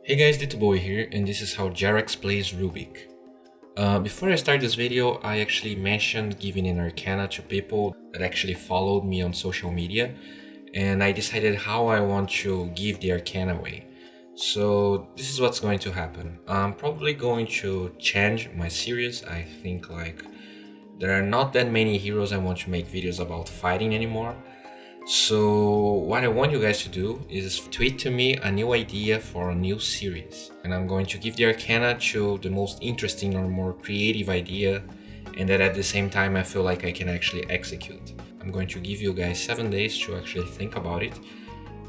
Hey guys, D.Bowie here, and this is how Jerax plays Rubick. Before I start this video, I actually mentioned giving an arcana to people that actually followed me on social media, and I decided how I want to give the arcana away. So this is what's going to happen. I'm probably going to change my series. I think there are not that many heroes I want to make videos about fighting anymore. So what I want you guys to do is tweet to me a new idea for a new series. And I'm going to give the arcana to the most interesting or more creative idea, and that at the same time I feel like I can actually execute. I'm going to give you guys 7 days to actually think about it,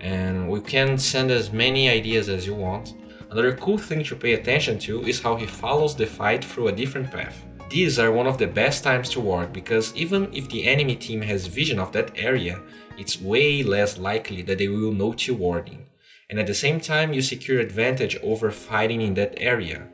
and we can send as many ideas as you want. Another cool thing to pay attention to is how he follows the fight through a different path. These are one of the best times to ward, because even if the enemy team has vision of that area, it's way less likely that they will note you warding. And at the same time, you secure advantage over fighting in that area.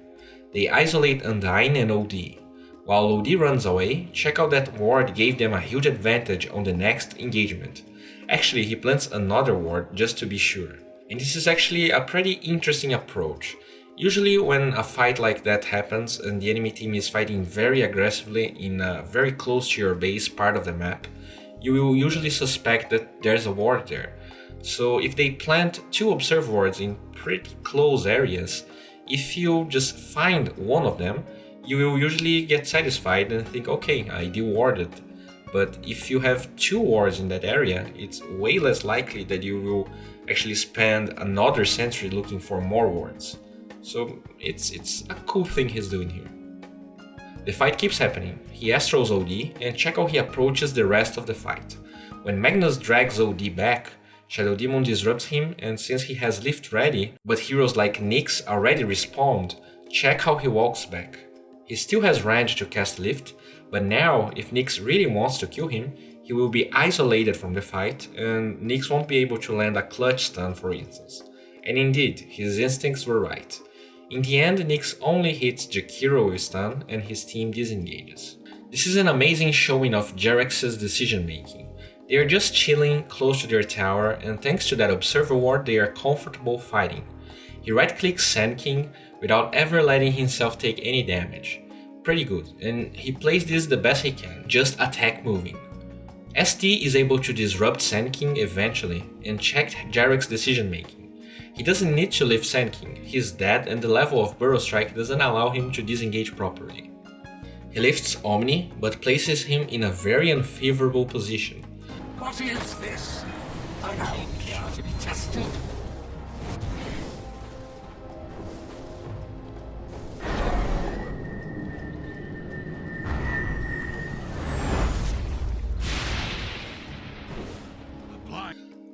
They isolate Undyne and OD. While OD runs away, check out that ward gave them a huge advantage on the next engagement. Actually, he plants another ward just to be sure. And this is actually a pretty interesting approach. Usually when a fight like that happens and the enemy team is fighting very aggressively in a very close to your base part of the map, you will usually suspect that there's a ward there. So if they plant 2 observe wards in pretty close areas, if you just find one of them, you will usually get satisfied and think, okay, I de-warded. But if you have 2 wards in that area, it's way less likely that you will actually spend another sentry looking for more wards. So it's a cool thing he's doing here. The fight keeps happening. He Astros OD, and check how he approaches the rest of the fight. When Magnus drags OD back, Shadow Demon disrupts him, and since he has lift ready, but heroes like Nyx already respawned, check how he walks back. He still has range to cast lift, but now if Nyx really wants to kill him, he will be isolated from the fight, and Nyx won't be able to land a clutch stun, for instance. And indeed, his instincts were right. In the end, Nyx only hits Jakiro with stun and his team disengages. This is an amazing showing of Jerax's decision making. They are just chilling close to their tower, and thanks to that observer ward they are comfortable fighting. He right clicks Sand King without ever letting himself take any damage. Pretty good, and he plays this the best he can, just attack moving. ST is able to disrupt Sand King eventually, and check Jerax's decision making. He doesn't need to lift Sand King, he's dead and the level of Burrow Strike doesn't allow him to disengage properly. He lifts Omni, but places him in a very unfavorable position. What is this? I don't care to be tested.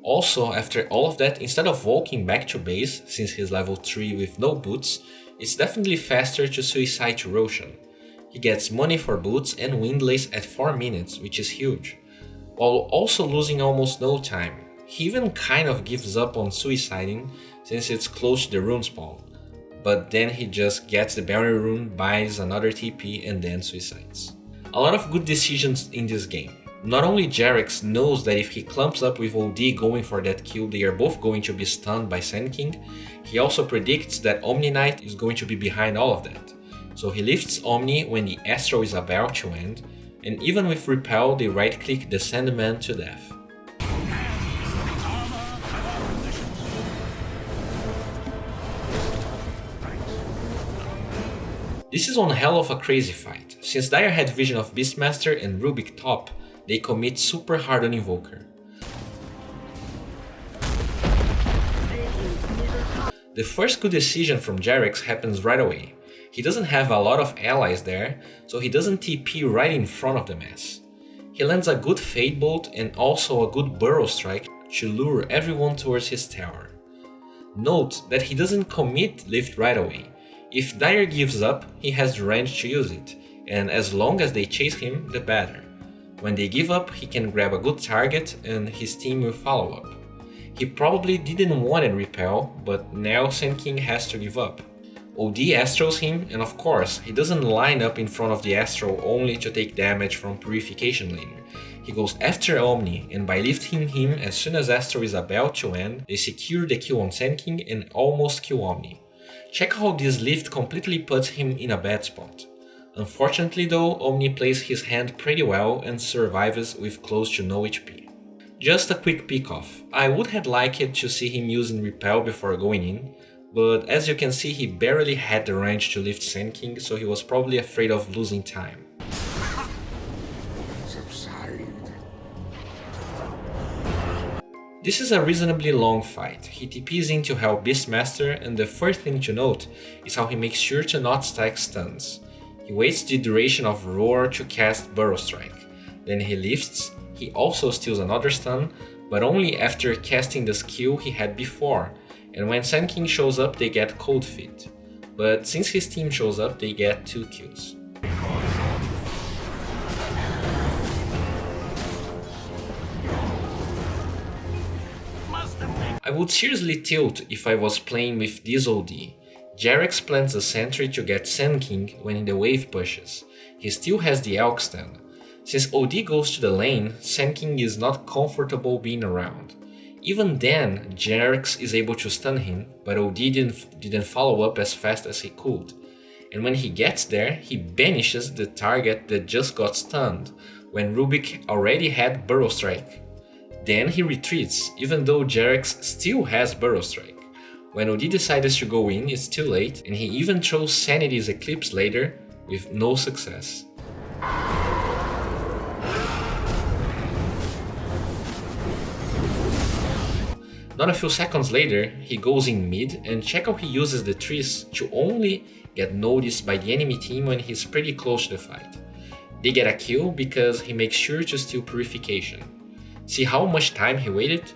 Also, after all of that, instead of walking back to base, since he's level 3 with no boots, it's definitely faster to suicide to Roshan. He gets money for boots and Windlace at 4 minutes, which is huge, while also losing almost no time. He even kind of gives up on suiciding since it's close to the rune spawn, but then he just gets the bounty rune, buys another TP and then suicides. A lot of good decisions in this game. Not only Jerax knows that if he clumps up with OD going for that kill, they are both going to be stunned by Sand King, he also predicts that Omni Knight is going to be behind all of that. So he lifts Omni when the Astro is about to end, and even with Repel they right click the Sandman to death. This is one hell of a crazy fight. Since Dire had vision of Beastmaster and Rubick top, they commit super hard on Invoker. The first good decision from Jerax happens right away. He doesn't have a lot of allies there, so he doesn't TP right in front of the mess. He lands a good Fade Bolt and also a good Burrow Strike to lure everyone towards his tower. Note that he doesn't commit lift right away. If Dire gives up, he has the range to use it, and as long as they chase him, the better. When they give up, he can grab a good target and his team will follow up. He probably didn't want to repel, but now Sand King has to give up. OD Astros him, and of course, he doesn't line up in front of the Astro only to take damage from Purification later. He goes after Omni, and by lifting him as soon as Astro is about to end, they secure the kill on Sand King and almost kill Omni. Check how this lift completely puts him in a bad spot. Unfortunately though, Omni plays his hand pretty well and survives with close to no HP. Just a quick pick off. I would have liked to see him using Repel before going in, but as you can see he barely had the range to lift Sand King, so he was probably afraid of losing time. Subside. This is a reasonably long fight. He TPs in to help Beastmaster, and the first thing to note is how he makes sure to not stack stuns. He waits the duration of Roar to cast Burrow Strike. Then he lifts, he also steals another stun, but only after casting the skill he had before, and when Sand King shows up they get Cold Feet. But since his team shows up they get 2 kills. I would seriously tilt if I was playing with this OD. Jerax plants a sentry to get Sand King when the wave pushes. He still has the Elk Stand. Since OD goes to the lane, Sand King is not comfortable being around. Even then, Jerax is able to stun him, but OD didn't follow up as fast as he could. And when he gets there, he banishes the target that just got stunned, when Rubick already had Burrow Strike. Then he retreats, even though Jerax still has Burrow Strike. When OD decides to go in, it's too late, and he even throws Sanity's Eclipse later, with no success. Not a few seconds later, he goes in mid, and check how he uses the trees to only get noticed by the enemy team when he's pretty close to the fight. They get a kill because he makes sure to steal Purification. See how much time he waited?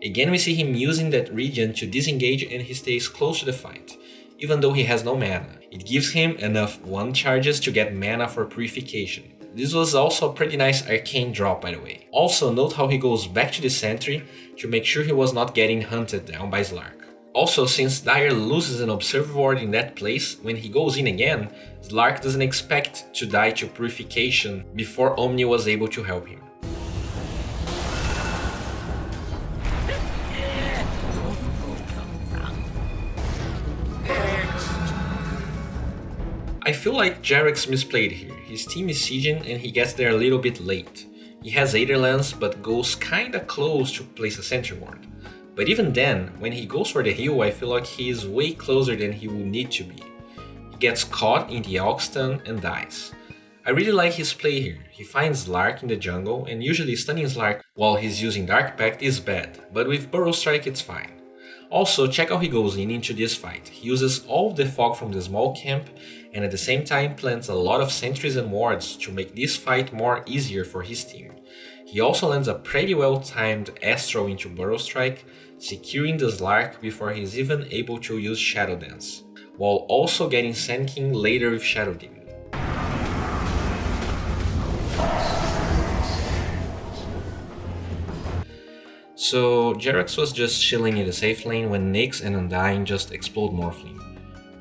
Again we see him using that regen to disengage and he stays close to the fight, even though he has no mana. It gives him enough 1 charges to get mana for Purification. This was also a pretty nice arcane drop by the way. Also note how he goes back to the sentry to make sure he was not getting hunted down by Slark. Also, since Dire loses an Observer Ward in that place, when he goes in again, Slark doesn't expect to die to Purification before Omni was able to help him. I feel like Jerax misplayed here. His team is sieging and he gets there a little bit late. He has Aetherlance but goes kinda close to place a Sentry Ward. But even then, when he goes for the heal, I feel like he is way closer than he will need to be. He gets caught in the Elk Stun and dies. I really like his play here. He finds Slark in the jungle, and usually stunning Slark while he's using Dark Pact is bad, but with Burrow Strike it's fine. Also, check how he goes into this fight. He uses all of the fog from the small camp, and at the same time plants a lot of sentries and wards to make this fight more easier for his team. He also lands a pretty well timed Astral into Burrow Strike, securing the Slark before he's even able to use Shadow Dance, while also getting Sand King later with Shadow Demon. So Jerax was just chilling in the safe lane when Nyx and Undying just explode Morphling.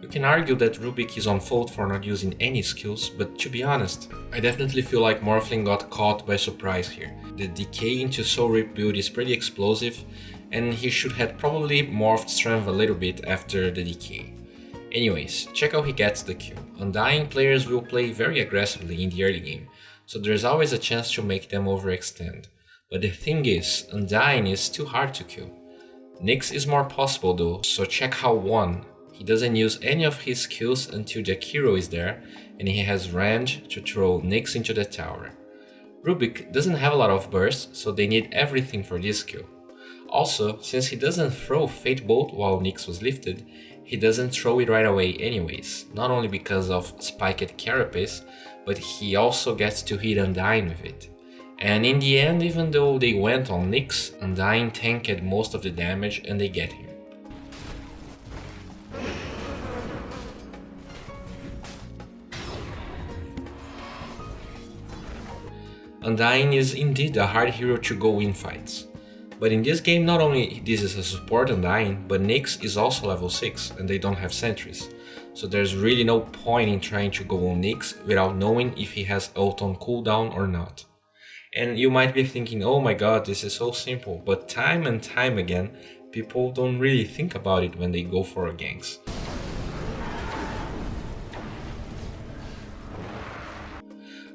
You can argue that Rubick is on fault for not using any skills, but to be honest, I definitely feel like Morphling got caught by surprise here. The decay into Soul Rip build is pretty explosive, and he should have probably morphed strength a little bit after the decay. Anyways, check how he gets the kill. Undying players will play very aggressively in the early game, so there's always a chance to make them overextend. But the thing is, Undying is too hard to kill. Nyx is more possible though, so check how 1. He doesn't use any of his skills until the Kiro is there, and he has range to throw Nyx into the tower. Rubick doesn't have a lot of burst, so they need everything for this kill. Also, since he doesn't throw Fate Bolt while Nyx was lifted, he doesn't throw it right away anyways, not only because of spiked carapace, but he also gets to hit Undying with it. And in the end, even though they went on Nyx, Undying tanked most of the damage and they get him. Undying is indeed a hard hero to go in fights. But in this game not only this is a support Undying, but Nyx is also level 6 and they don't have sentries. So there's really no point in trying to go on Nyx without knowing if he has ult on cooldown or not. And you might be thinking, oh my god, this is so simple, but time and time again, people don't really think about it when they go for ganks.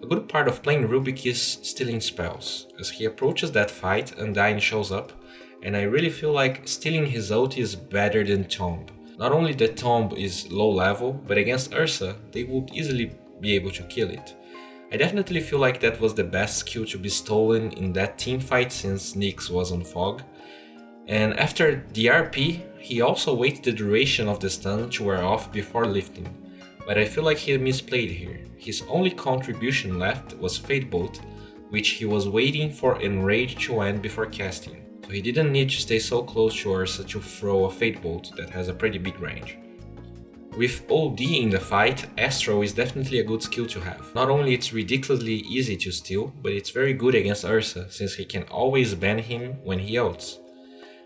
A good part of playing Rubick is stealing spells. As he approaches that fight, Undyne shows up, and I really feel like stealing his ult is better than Tomb. Not only that Tomb is low level, but against Ursa, they would easily be able to kill it. I definitely feel like that was the best skill to be stolen in that team fight since Nyx was on Fog. And after the RP, he also waited the duration of the stun to wear off before lifting. But I feel like he misplayed here. His only contribution left was Fate Bolt, which he was waiting for Enrage to end before casting. So he didn't need to stay so close to Ursa to throw a Fate Bolt that has a pretty big range. With OD in the fight, Astro is definitely a good skill to have. Not only it's ridiculously easy to steal, but it's very good against Ursa, since he can always ban him when he ults.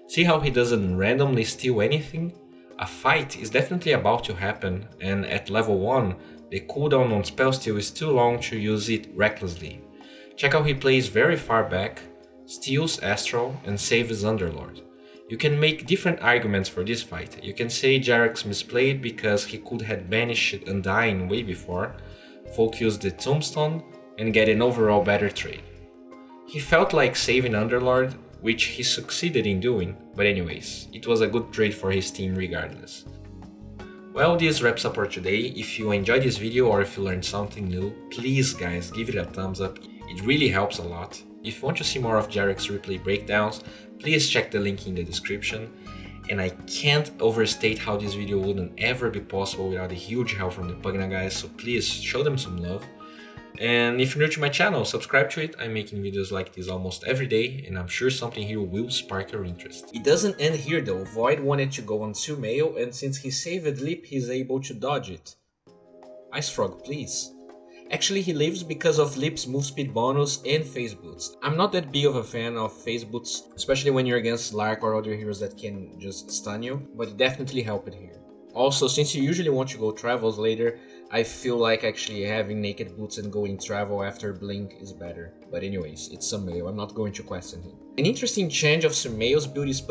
See how he doesn't randomly steal anything? A fight is definitely about to happen, and at level 1, the cooldown on spell steal is too long to use it recklessly. Check how he plays very far back, steals Astral, and saves Underlord. You can make different arguments for this fight. You can say Jerax misplayed because he could have banished Undyne way before, focus the Tombstone, and get an overall better trade. He felt like saving Underlord, which he succeeded in doing, but anyways, it was a good trade for his team regardless. Well, this wraps up for today. If you enjoyed this video or if you learned something new, please guys give it a thumbs up, it really helps a lot. If you want to see more of Jerax replay breakdowns, please check the link in the description. And I can't overstate how this video wouldn't ever be possible without a huge help from the Pugna guys, so please show them some love. And if you're new to my channel, subscribe to it. I'm making videos like this almost every day, and I'm sure something here will spark your interest. It doesn't end here though. Void wanted to go on Sumail, and since he saved Leap, he's able to dodge it. Ice Frog, please. Actually, he lives because of Leap's move speed bonus and phase boots. I'm not that big of a fan of phase boots, especially when you're against Lark or other heroes that can just stun you, but it definitely helped here. Also, since you usually want to go travels later, I feel like actually having naked boots and going travel after blink is better. But anyways, it's Sumail, I'm not going to question him. An interesting change of Sumail's build is putting